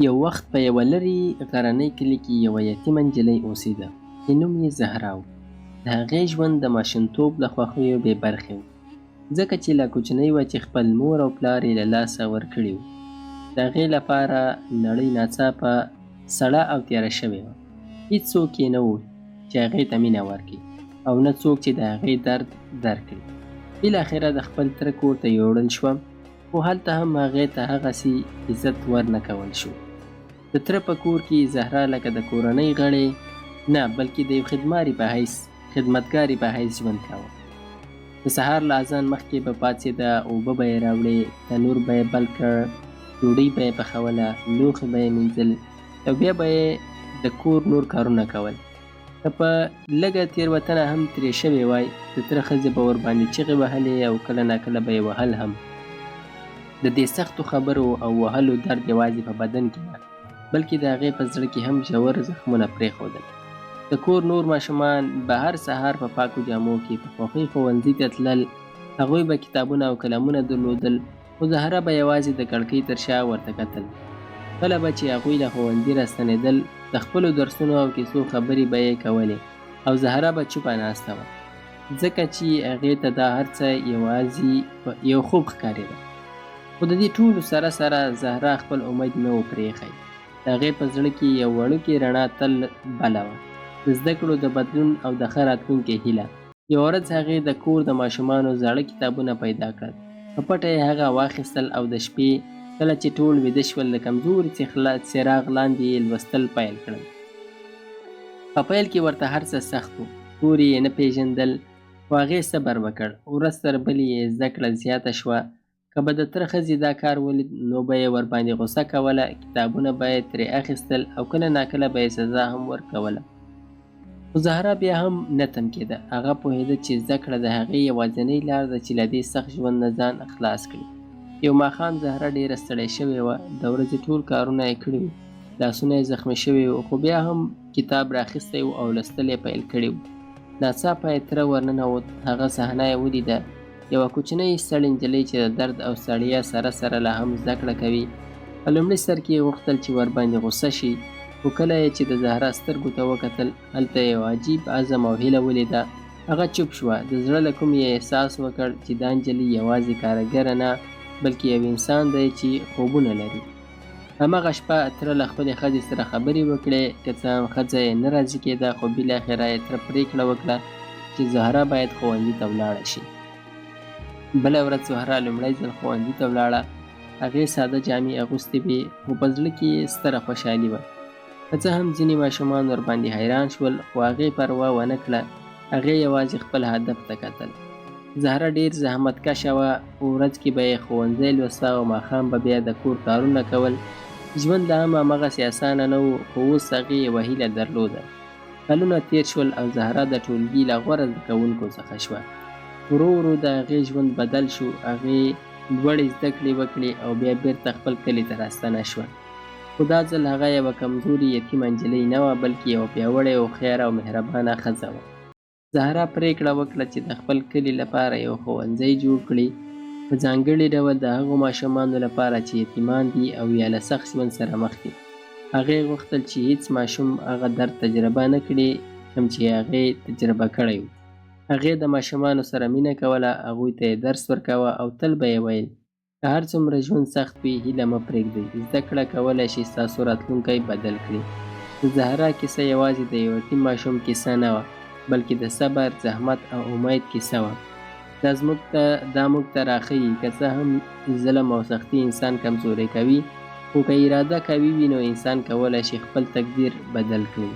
یو وخت په یوه لرې غرنۍ کلي کې یوه یتیمه نجلۍ اوسېده چې نوم یې زهرا و. د هغې ژوند د ماشومتوب له خوښیو بې برخې و، ځکه چې لا کوچنۍ وه چې خپل مور او پلار یې له لاسه ورکړي وو. د هغې لپاره نړۍ ناڅاپه سړه او تیاره شوې وه. هېڅوک یې نه و چې هغې ته مینه ورکړي، او نه څوک چې د هغې درد درک کړي. بالاخره د خپل تره کور ته یوړل شوه، خو هلته هم هغې ته هغسې عزت ورنه کول شو. د تره په کور کې زهرا لکه د کورنۍ غړی نه، بلکې د یو خدمتګارې په حیث ژوند کاوه. د سهار له اذان مخکې به پاڅېده، اوبه به یې راوړې، تنور به یې بل کړ، ډوډۍ به یې پخوله، لوښي به یې مینځل، او بیا به یې د کور نور کارونه کول. که په لږه تېروتنه هم ترې شوې وای، د تره ښځې به ورباندې چغې وهلې او کله ناکله به یې وهل هم. د دې سختو خبرو او وهلو درد یوازې په بدن کې نه، بلکې د هغې په زړه کې هم ژور زخمونه پرېښودل. د کور نور ماشومان به هر سهار په پاکو جامو کې په خوښۍ ښوونځي ته تلل. هغوی به کتابونه او قلمونه درلودل، خو زهرا به یوازې د کړکۍ تر شا ورته کتل. کله به چې هغوی له ښوونځي راستنېدل، د خپلو درسونو او کیسو خبرې به یې کولې، او زهرا به چوپه ناسته وه، ځکه چې هغې ته دا هر څه یوازې یو خوب ښکارېده. خو د دې ټولو سره سره زهرا خپل امید نه و پرېښی. د هغې په زړه کې یو وړوکې رڼا تل بله وه، د زده کړو د بدلون او د ښه راتلونکي هیله. یوه ورځ هغې د کور د ماشومانو زاړه کتابونه پیدا کړل. په پټه یې هغه واخیستل او د شپې کله چې ټول ویده شول، د کمزوري څراغ لاندې یې لوستل پیل کړل. په پیل کې ورته هر څه سخت و، توري یې نه پېژندل، خو هغې صبر وکړ. ورځ تر بلې یې زده کړه زیاته شوه. که به د تره ښځې دا کار ولید، نو به یې ورباندې غوسه کوله، کتابونه به یې ترې اخیستل او کله ناکله به یې سزا هم ورکوله. خو زهرا بیا هم نه تم کېده. هغه پوهېده چې زده کړه د هغې یوازینۍ لار ده چې له دې سخت ژوند نه ځان خلاص کړي. یو ماښام زهرا ډېره ستړې شوې وه. د ورځې ټول کارونه یې کړي وو، لاسونه یې زخمي شوي وو، خو بیا هم کتاب راخیستی و او لوستل یې پیل کړي وو. ناڅاپه یې تره ورننوت. هغه صحنه یې ولیده، یوه کوچنۍ ستړې نجلۍ چې د درد او ستړیا سره سره لا هم زده کړه کوي. په لومړي سر کې یې غوښتل چې ورباندې غوسه شي، خو کله یې چې د زهرا سترګو ته وکتل، هلته یو عجیب عزم او هیله ولیده. هغه چوپ شوه. د زړه له کومې یې احساس وکړ چې دا نجلۍ یوازې کارګره نه، بلکې یو انسان دی چې خوبونه لري. هماغه شپه تره له خپلې ښځې سره خبرې وکړې. که څه هم ښځه یې نه راضي کېده، خو بالاخره یې تره پرېکړه وکړه چې زهرا باید ښوونځي ته ولاړه شي. بله ورځ زهرا لومړی ځل ښوونځي ته ولاړه. هغې ساده جامې اغوستې وې، خو په زړه کې یې ستره خوشحالي وه. که څه هم ځینې ماشومان ورباندې حیران شول، خو هغې پروا ونه کړه. هغې یوازې خپل هدف ته کتل. زهرا ډېر زحمتکشه وه. ورځ کې به یې ښوونځی لوسته او ماښام به بیا د کور کارونه کول. ژوند لا هم هماغسې اسانه نه و، خو اوس هغې یوه هیله درلوده. کلونه تېر شول او زهرا د ټولګي له غوره زده کوونکو څخه شوه. ورو ورو د هغې ژوند بدل شو. هغې لوړې زده کړې وکړې او بیا بېرته خپل کلي ته راستنه شوه. خو دا ځل هغه یوه کمزورې یتیمه نجلۍ نه وه، بلکې یوه پیاوړې، هوښیاره او مهربانه ښځه وه. زهرا پرېکړه وکړه چې د خپل کلي لپاره یو ښوونځی جوړ کړي، په ځانګړي ډول د هغو ماشومانو لپاره چې یتیمان دي او یا له سخت ژوند سره مخ دي. هغې غوښتل چې هیڅ ماشوم هغه درد تجربه نه کړي کوم چې هغې تجربه کړی و. هغې د ماشومانو سره مینه کوله، هغوی ته یې درس ورکوه او تل به یې ویل، که هر څومره ژوند سخت وي، هیله مه پرېږدئ. زده کړه کولی شي ستاسو راتلونکی بدل کړي. د زهرا کیسه یوازې د یو یتیم ماشوم کیسه نه وه، بلکې د صبر، زحمت او امید کیسه وه. دا موږ ته راښیي که څه هم ظلم او سختي انسان کمزوری کوي، خو که اراده قوي وي، نو انسان کولی شي خپل تقدیر بدل کړي.